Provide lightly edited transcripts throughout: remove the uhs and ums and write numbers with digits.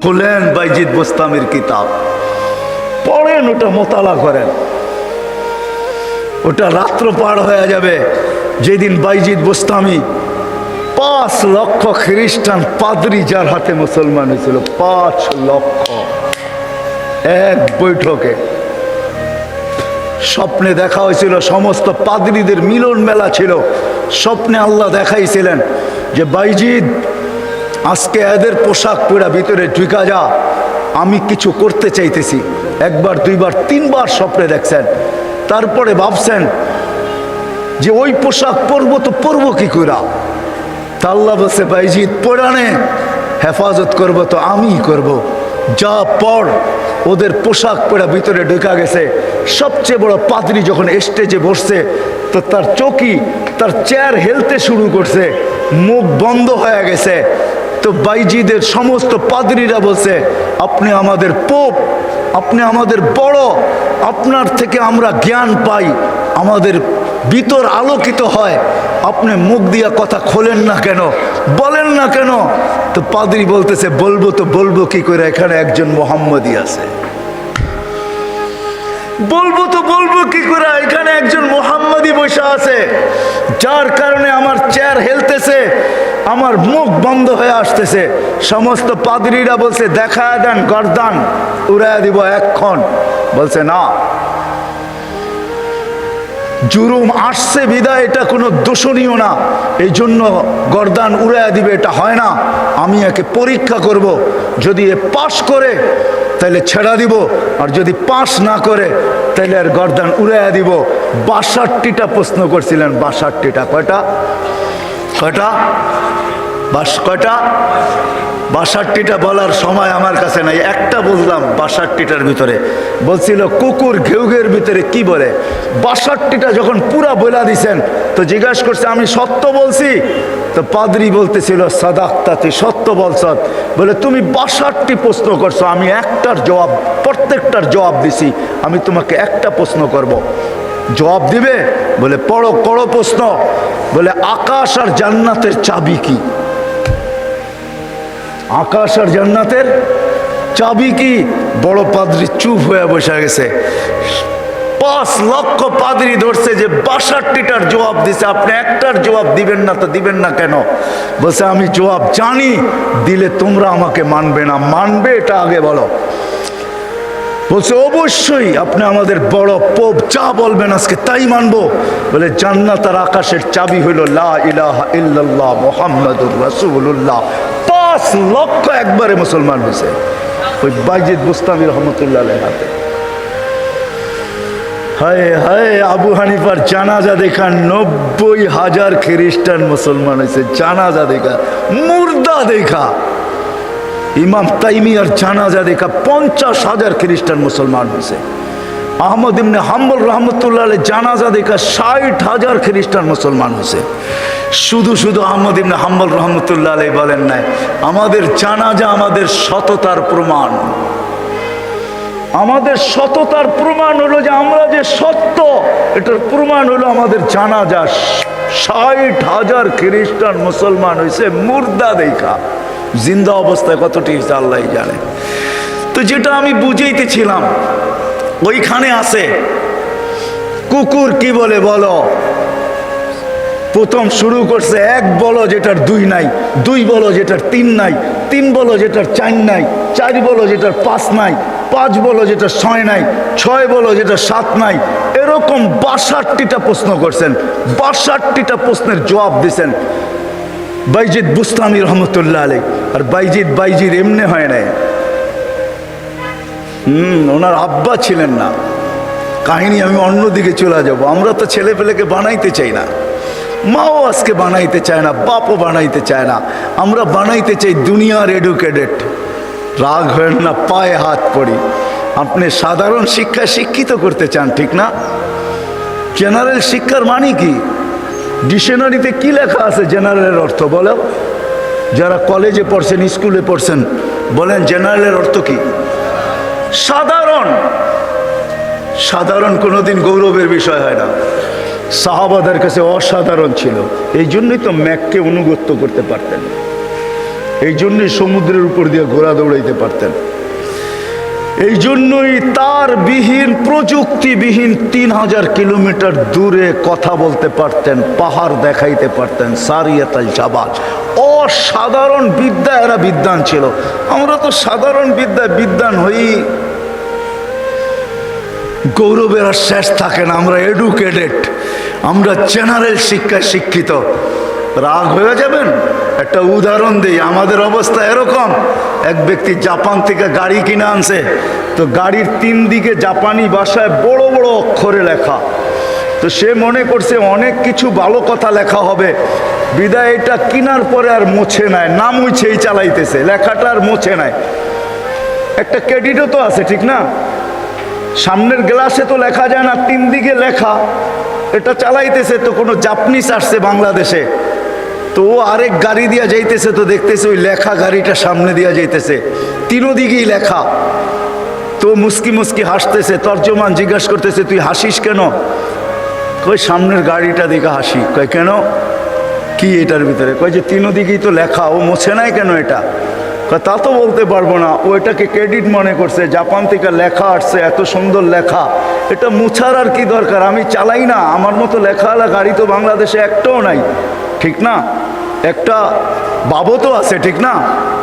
খুলেন বাইজিদ বোস্তামির কিতাব, পড়েন, ওটা মোতালা করেন। ওটা রাত্র পার হয়ে যাবে যেদিন বাইজিদ বোস্তামি 5 লক্ষ খ্রিস্টান পাদ্রী যার হাতে মুসলমান হয়েছিল, 5 লক্ষ এক বৈঠকে। স্বপ্নে দেখা হয়েছিল, সমস্ত পাদ্রীদের মিলন মেলা ছিল। স্বপ্নে আল্লাহ দেখাইছিলেন যে বাইজিদ আজকে এদের পোশাক পরা ভিতরে ঢুকা যা, আমি কিছু করতে চাইতেছি। একবার, দুইবার, 3বার স্বপ্নে দেখছেন। তারপরে ভাবছেন যে ওই পোশাক পরবো তো পরবো কি করে। তা আল্লাহ বলছে বাইজিদ পরানে হেফাজত করবো তো আমিই করব। যা পড়। ওদের পোশাক পরা ভিতরে ঢুকা গেছে। সবচেয়ে বড় পাদ্রী যখন স্টেজে বসছে তো তার চৌকি, তার চেয়ার হেলতে শুরু করছে, মুখ বন্ধ হয়ে গেছে। তো বাইজিদের সমস্ত পাদ্রীরা বলছে আপনি আমাদের পোপ, আপনি আমাদের বড়, আপনার থেকে আমরা জ্ঞান পাই, আমাদের ভিতর আলোকিত হয়, আপনি মুখ দিয়া কথা খোলেন না কেন, বলেন না কেন। তো পাদ্রী বলতেছে বলবো তো বলবো কি করে, এখানে একজন মোহাম্মদী আছে। বলবো তো বলবো কি করে, এখানে একজন মোহাম্মদী বসে আছে, যার কারণে আমার চেয়ার হেলতেছে, আমার মুখ বন্ধ হয়ে আসতেছে। সমস্ত পাদ্রীরা বলছে দেখা দেন, গর্দান উড়াইয়া দিব এক্ষণ। বলছে না, জুলুম আসছে বিদায় এটা কোনো দোষণীয় না, এই জন্য গর্দান উড়াইয়া দিবে এটা হয় না। আমি একে পরীক্ষা করব, যদি এ পাশ করে তাহলে ছেড়া দিব, আর যদি পাস না করে তাহলে আর গর্দান উড়াইয়া দিব। 62টা প্রশ্ন করছিলেন, 62টা। কয়টা? 62টা বলার সময় আমার কাছে নাই, একটা বুঝলাম 62টার ভিতরে। বলছিল কুকুর ঘেউঘের ভিতরে কি বলে। 62টা যখন পুরা বলা দিছেন তো জিজ্ঞাসা করছে আমি সত্য বলছি। তো পাদ্রী বলতেছিল সাদাক্তা, তুই সত্য বলছ। বলে তুমি 62টি প্রশ্ন করছো, আমি একটার জবাব, প্রত্যেকটার জবাব দিছি, আমি তোমাকে একটা প্রশ্ন করব, জবাব দিবে? বলে পড়ো, করো প্রশ্ন। বলে আকাশ আর জান্নাতের চাবি কি? আকাশ আর জান্নাতের চাবি কি? বড় পাদ্রী চুপ হয়ে বসে গেছে। 5 লক্ষ পাদ্রী ধরছে যে 62টার জবাব দিছে, আপনি একটার জবাব দিবেন না। তো দিবেন না কেন? বলছে আমি জবাব জানি, দিলে তোমরা আমাকে মানবে না, মানবে এটা আগে বলো। বলছে অবশ্যই আপনি আমাদের বড় পোপ, যা বলবেন আজকে তাই মানবো। বলে জান্নাত আর আকাশের চাবি হইল লা ইলাহা ইল্লাল্লাহ মুহাম্মাদুর রাসূলুল্লাহ। 5 লক্ষ একবারে মুসলমান হয়েছে ওই বাইজিদ বোস্তামি রহমতুল্লাহ আলাইহির হাতে। হায় হায়, আবু হানিফার জানাজা দেখা 90,000 খ্রিস্টান মুসলমান হয়েছে। জানাজা দেখা, মুর্দা দেখা। ইমাম তাইমিয়ার জানাজা দেখা 50,000 খ্রিস্টান মুসলমান হয়েছে। আহমদ ইবনে হাম্বল রহমতুল্লাহ আলাইহি জানাজা দেখা 60,000 খ্রিস্টান মুসলমান হয়েছে। শুধু শুধু আহমদ ইবনে হাম্বল রহমতুল্লাহ আলাইহি বলেন নাই আমাদের জানাজা আমাদের সততার প্রমাণ। আমাদের সততার প্রমাণ হলো যে আমরা যে সত্য, এটার প্রমাণ হলো আমাদের জানাজা। 60,000 খ্রিস্টান মুসলমান হয়েছে মুর্দা দেখা। জিন্দা অবস্থায় কতটি হয়েছে আল্লাহ জানে। তো যেটা আমি বুঝাইতেছিলাম, ওইখানে আছে কুকুর কি বলে বলো। প্রথম শুরু করছে 1 বলো যেটার 2 নাই, 2 বলো যেটার 3 নাই, 3 বলো যেটার 4 নাই, 4 বলো যেটার 5 নাই, 5 বলো যেটার 6 নাই, 6 বলো যেটার 7 নাই। এরকম 62টা প্রশ্ন করছেন। 62টা প্রশ্নের জবাব দিছেন বাইজিদ বুস্তামি রহমতুল্লাহ আলাইহি। আর বাইজিদ এমনি হয় নাই। ওনার আব্বা ছিলেন না। কাহিনী আমি অন্যদিকে চলে যাব। আমরা তো ছেলে পেলেকে বানাইতে চাই না, মাও আজকে বানাইতে চায় না, বাপও বানাইতে চায় না। আমরা বানাইতে চাই দুনিয়ার এডুকেটেড। রাগ হয় না, পায়ে হাত পড়ি। আপনি সাধারণ শিক্ষায় শিক্ষিত করতে চান, ঠিক না? জেনারেল শিক্ষার মানে কি? ডিকশনারিতে কি লেখা আছে জেনারেলের অর্থ বলো? যারা কলেজে পড়ছেন, স্কুলে পড়ছেন, বলেন জেনারেলের অর্থ কি? সাধারণ। সাধারণ কোনোদিন গৌরবের বিষয় হয় না। সাহাবাদের কাছে অসাধারণ ছিল, এই জন্যই তো ম্যাককে অনুগত্য করতে পারতেন। এই জন্যই সমুদ্রের উপর দিয়ে ঘোড়া দৌড়াইতে পারতেন। এই জন্যই তার বিহীন, প্রযুক্তিবিহীন 3000 কিলোমিটার দূরে কথা বলতে পারতেন, পাহাড় দেখাইতে পারতেন। সারিয়াতাল জাবাল, অসাধারণ বিদ্যা, এরা বিদ্বান ছিল। আমরা তো সাধারণ বিদ্বান হই, গৌরবের আর শেষ থাকে না। আমরা এডুকেটেড, আমরা জেনারেল শিক্ষায় শিক্ষিত। রাগ হয়ে যাবেন, একটা উদাহরণ দিই। আমাদের অবস্থা এরকম, এক ব্যক্তি জাপান থেকে গাড়ি কিনে আনছে, তো গাড়ির 3 দিকে জাপানি ভাষায় বড় বড় অক্ষরে লেখা। তো সে মনে করছে অনেক কিছু ভালো কথা লেখা হবে, বিদায় এটা কেনার পরে আর মোছে নাই, না মুছেই চালাইতেছে, লেখাটা আর মোছে নাই। একটা ক্রেডিটও তো আছে, ঠিক না? সামনের গ্লাসে তো লেখা যায় না, 3 দিকে লেখা, এটা চালাইতেছে। তো কোনো জাপানিজ আসছে বাংলাদেশে, তো ও আরেক গাড়ি দিয়া যাইতেছে, তো দেখতেছে ওই লেখা গাড়িটা সামনে দিয়া যাইতেছে, 3 দিকেই লেখা। তো মুস্কি মুস্কি হাসতেছে। তর্জমান জিজ্ঞাসা করতেছে, তুই হাসিস কেন? কই সামনের গাড়িটা দেখে হাসি। কয় কেন, কি এটার ভিতরে? কয় যে 3 দিকেই তো লেখা, ও মোছে নাই কেন এটা? কয় তা তো বলতে পারবো না, ও এটাকে ক্রেডিট মনে করছে, জাপান থেকে লেখা আসছে, এত সুন্দর লেখা, এটা মুছার আর কি দরকার? আমি চালাই না, আমার মতো লেখাওয়ালা গাড়ি তো বাংলাদেশে একটাও নাই, ঠিক না? একটা বাবতও আছে, ঠিক না?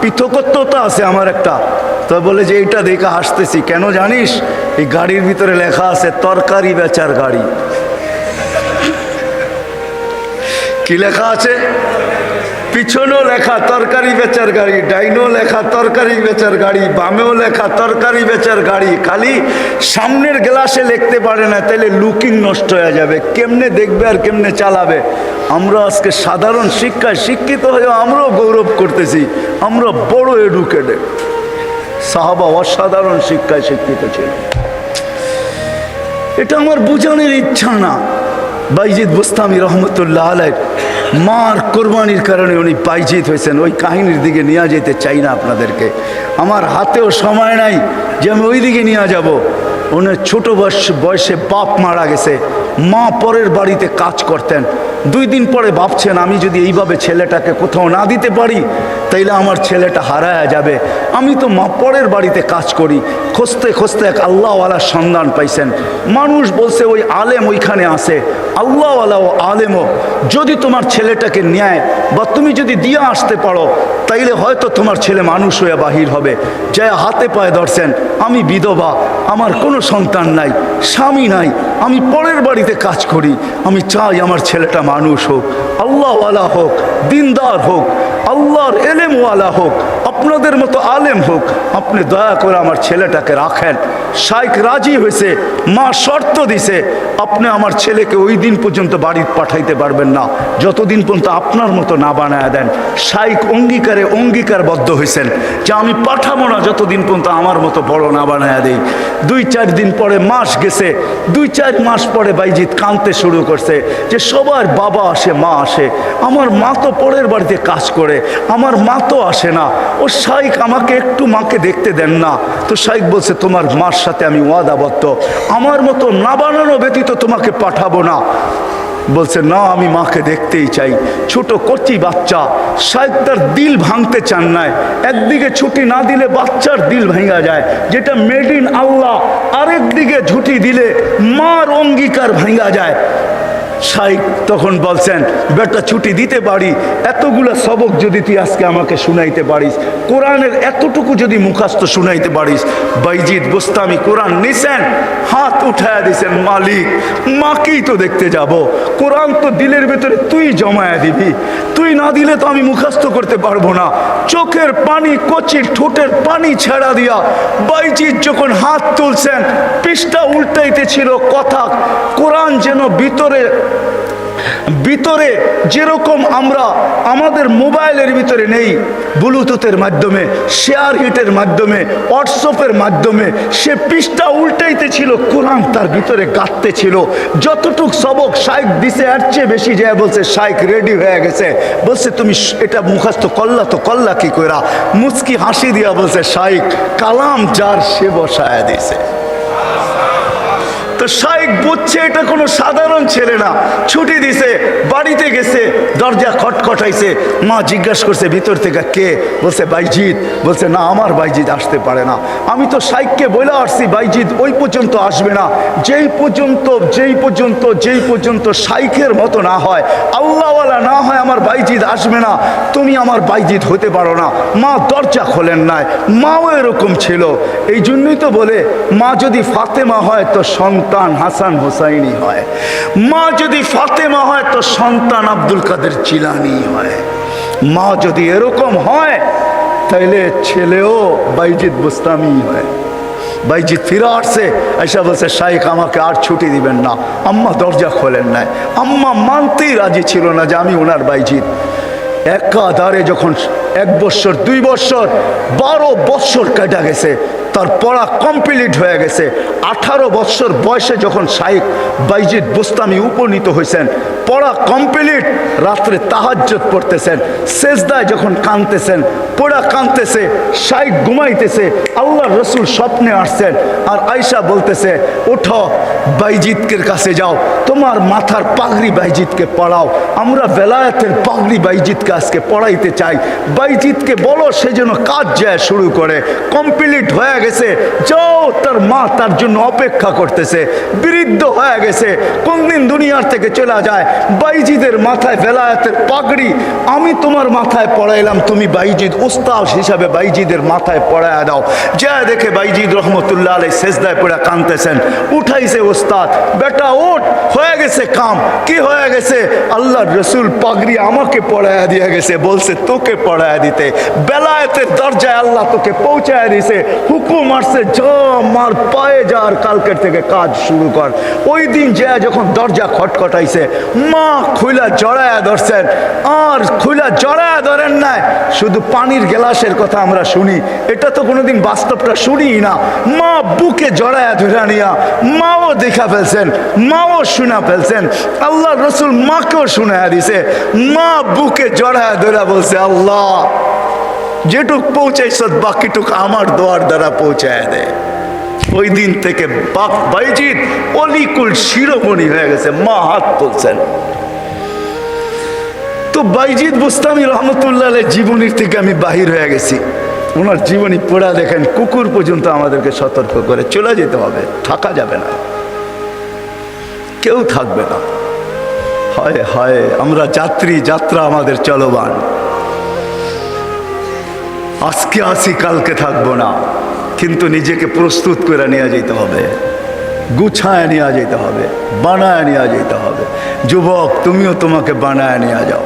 পৃথকত্ব তো আছে আমার একটা। তো বলে যে এইটা দেখে হাসতেছি কেন জানিস? এই গাড়ির ভিতরে লেখা আছে তরকারি বেচার গাড়ি। কি লেখা আছে? পিছনেও লেখা তরকারি বেচার গাড়ি, ডাইনেও লেখা তরকারি বেচার গাড়ি, বামেও লেখা তরকারি বেচার গাড়ি। খালি সামনের গ্লাসে লিখতে পারে না, তাহলে লুকিং নষ্ট হয়ে যাবে, কেমনে দেখবে আর কেমনে চালাবে। আমরা আজকে সাধারণ শিক্ষায় শিক্ষিত হয়ে আমরাও গৌরব করতেছি, আমরা বড় এডুকেটেড। সাহাবা অসাধারণ শিক্ষায় শিক্ষিত ছিল। এটা আমার বোঝানোর ইচ্ছা না। বাইজিদ বুস্তামি রহমতুল্লাহ আলাইহ মার কোরবানির কারণে উনি বাইজিদ হয়েছেন। ওই কাহিনীর দিকে নিয়ে যেতে চাই না আপনাদেরকে, আমার হাতেও সময় নাই যে আমি ওই দিকে নিয়ে যাব। ওনার ছোট বয়সে বাপ মারা গেছে, মা পরের বাড়িতে কাজ করতেন। 2 দিন পরে ভাবছেন, আমি যদি এইভাবে ছেলেটাকে কোথাও না দিতে পারি তাইলে আমার ছেলেটা হারায়া যাবে। আমি তো মা পরের বাড়িতে কাজ করি। খুঁজতে খুঁজতে এক আল্লাহওয়ালার সন্ধান পাইছেন। মানুষ বলছে ওই আলেম ওইখানে আছে, আল্লাহওয়ালা ও আলেমও যদি তোমার ছেলেটাকে নেয় বা তুমি যদি দিয়ে আসতে পারো তাইলে হয়তো তোমার ছেলে মানুষ হয়ে বাহির হবে। যা হাতে পায়ে ধরছেন, আমি বিধবা, আমার কোনো সন্তান নাই, স্বামী নাই, আমি পরের বাড়িতে কাজ করি, আমি চাই আমার ছেলেটা মানুষ হোক, আল্লাহওয়ালা হোক, দিনদার হোক, আল্লাহর এলেমওয়ালা হোক, আপনাদের মতো আলেম হোক, আপনি দয়া করে আমার ছেলেটাকে রাখেন। শাইখ রাজি হয়েছে, মা শর্ত দিছে, আপনি আমার ছেলেকে ওই দিন পর্যন্ত বাড়ি পাঠাইতে পারবেন না যতদিন পর্যন্ত আপনার মতো না বানায় দেন। শাইখ অঙ্গীকারবদ্ধ হয়েছেন যে আমি পাঠাবো না যতদিন পর্যন্ত আমার মতো বড় না বানায় দেই। 2-4 দিন পরে মাস গেছে, 2-4 মাস পরে বাইজিদ কাঁদতে শুরু করছে যে সবার বাবা আসে, মা আসে, আমার মা তো পরের বাড়িতে কাজ করে, আমার মা তো আসে না। ও শাইখ আমাকে একটু মাকে দেখতে দেন না। তো শাইখ বলছে, তোমার মার সাথে আমি ওয়াদাবদ্ধ, আমার মতো না বানানো ব্যতীত তোমাকে পাঠাবো না। বলছে না, আমি মাকে দেখতেই চাই। ছোট কচি বাচ্চা, শাইখ তার দিল ভাঙতে চান নাই। একদিকে ছুটি না দিলে বাচ্চার দিল ভেঙে যায়, যেটা মেড ইন আল্লাহ, আরেকদিকে ছুটি দিলে মার অঙ্গীকার ভেঙে যায়। শাইখ তখন বলছেন, বেটা ছুটি দিতে পারি, এতগুলো সবক যদি তুই আজকে আমাকে শুনাইতে পারিস, কোরআনের এতটুকু যদি মুখস্থ শুনাইতে পারিস। বাইজিদ বুস্তামি কোরআন নিছেন, হাত উঠায় দিছেন, মালিক মাকেই তো দেখতে যাব, কোরআন তো দিলের ভেতরে তুই জমায়া দিবি, তুই না দিলে তো আমি মুখস্থ করতে পারবো না। চোখের পানি, কচির ঠোঁটের পানি ছেড়া দিয়া বাইজিদ যখন হাত তুলছেন, পৃষ্ঠা উল্টাইতে ছিল কথা, কোরআন যেন ভিতরে যেরকম আমরা আমাদের মোবাইলের ভিতরে নেই, ব্লুটুথের মাধ্যমে, শেয়ার হিটের মাধ্যমে, হোয়াটসঅ্যাপের মাধ্যমে সে পৃষ্ঠা উল্টাইতে ছিল, কোরআন তার ভিতরে গাঁথতে ছিল। যতটুক সবক শাইখ দিছে এর চেয়ে বেশি যায় বলছে শাইখ রেডি হয়ে গেছে। বলছে তুমি এটা মুখস্থ করলা, তো করলা কি কইরা? মুচকি হাসি দিয়া বলছে, শাইখ কালাম যার সে বসায় দিছে। তো শাইখ শাইখ বুঝছে এটা কোনো সাধারণ ছেলে না, ছুটি দিছে, বাড়িতে গেছে, দরজা খটখটাইছে। মা জিজ্ঞাসা করছে ভিতর থেকে কে? বলছে বাইজিৎ। বলছে না, আমার বাইজিৎ আসতে পারে না। আমি তো শাইখকে বলে আসছি বাইজিৎ ওই পর্যন্ত আসবে না, যেই পর্যন্ত শাইখের মতো না হয়, আল্লাহওয়ালা না হয়, আমার বাইজিৎ আসবে না। তুমি আমার বাইজিৎ হতে পারো না। মা দরজা খোলেন নাই। মাও এরকম ছিল। এই জন্যই তো বলে মা যদি ফাতেমা হয় তো সন্তান হাসান হোসাইনি হয়, মা যদি ফাতেমা হয় তো সন্তান আব্দুল কাদের জিলানি হয়। মা যদি এরকম হয় তাইলে ছেলেও বাইজিৎ বুস্তামি হয়। বাইজিৎ ফিরে আসছে, এসে বলছে শাইখ আমাকে আর ছুটি দিবেন না। আম্মা দরজা খোলেন নাই। আম্মা মানতেই রাজি ছিল না যে আমি ওনার বাইজিৎ। একাধারে যখন 1 বছর 2 বছর 12 বছর কাটা গেছে, তার পড়া কমপ্লিট হয়ে গেছে। 18 বছর বয়সে যখন শাইখ বাইজিৎ বুস্তামি উপনীত হয়েছেন, পড়া কমপ্লিট, রাত্রে তাহাজ্জুদ পড়তেছেন, সেজদায় যখন কাঁদতেছেন, পড়া কাঁদতেছে, শাইখ ঘুমাইতেছে, আল্লাহর রসুল স্বপ্নে আসছেন। আর আয়েশা বলতেছে ওঠো বাইজিৎকের কাছে যাও, তোমার মাথার পাগড়ি বাইজিৎকে পড়াও, আমরা বেলায়েতের পাগড়ি বাইজিৎকে আজকে পড়াইতে চাই। বাইজিৎকে বলো সে যেন কাজ যায় শুরু করে, কমপ্লিট হয়ে গেছে, যাও। তার মা তার জন্য অপেক্ষা করতেছে, বৃদ্ধ হয়ে গেছে, কোনদিন দুনিয়ার থেকে চলে যায়। বাইজিদের মাথায় বেলায়েতের পাগড়ি আমি তোমার মাথায় পড়াইলাম, তুমি বাইজিদ উস্তাদ হিসাবে বাইজিদের মাথায় পড়ায় দাও। যা দেখে বাইজিদ রহমতুল্লাহ আলাইহি সেজদায় পড়ে কাঁদতেছেন। উঠাইছে উস্তাদ, বেটা ওঠ, হয়ে গেছে কাম। কি হয়ে গেছে? আল্লাহর রসুল পাগড়ি আমাকে পড়ায় দিয়ে গেছে, বলছে তোকে পড়ায় দিতে। বেলায়েতের দরজায় আল্লাহ তোকে পৌঁছায় দিছে, হুকুম আসছে যা মার পায়ে যা, আর কালকের থেকে কাজ শুরু কর। ওই দিন যা যখন দরজা খটখটাইছে, মা খুইলা জড়ায়া ধরছেন। আর খুইলা জড়ায়া ধরেন নাই, শুধু পানির গ্লাসের কথা আমরা শুনি, এটা তো কোনোদিন বাস্তবটা শুনি না। মা বুকে জড়ায়া ধরে নিয়া মাও দেখা ফেলছেন, মাও শুনা ফেলছেন। আল্লাহ রসুল মাকেও শুনায়া দিছে। মা বুকে জড়ায়া ধরে বলছে আল্লাহ যেটুক পৌঁছাইছ বাকিটুক আমার দোয়ার দ্বারা পৌঁছায় দেয়। ওই দিন থেকে বাইজিৎ অলিকুল শিরোমণি হয়ে গেছে। মা হাত তুলছেন। তো বাইজিৎ বুস্তামি রহমতুল্লাহ আলাইহি জীবনীর থেকে আমি বাহির হয়ে গেছি। ওনার জীবনী পড়া দেখেন, কুকুর পর্যন্ত আমাদেরকে সতর্ক করে চলে যেতে হবে, থাকা যাবে না, কেউ থাকবে না। হায় হায়, আমরা যাত্রী, যাত্রা আমাদের চলমান। আজকে আসি কালকে থাকবো না, কিন্তু নিজেকে প্রস্তুত করে নিয়ে যেতে হবে, গুছায় নিয়ে যেতে হবে, বানায় নিয়ে যেতে হবে। যুবক তুমিও তোমাকে বানায় নিয়ে যাও।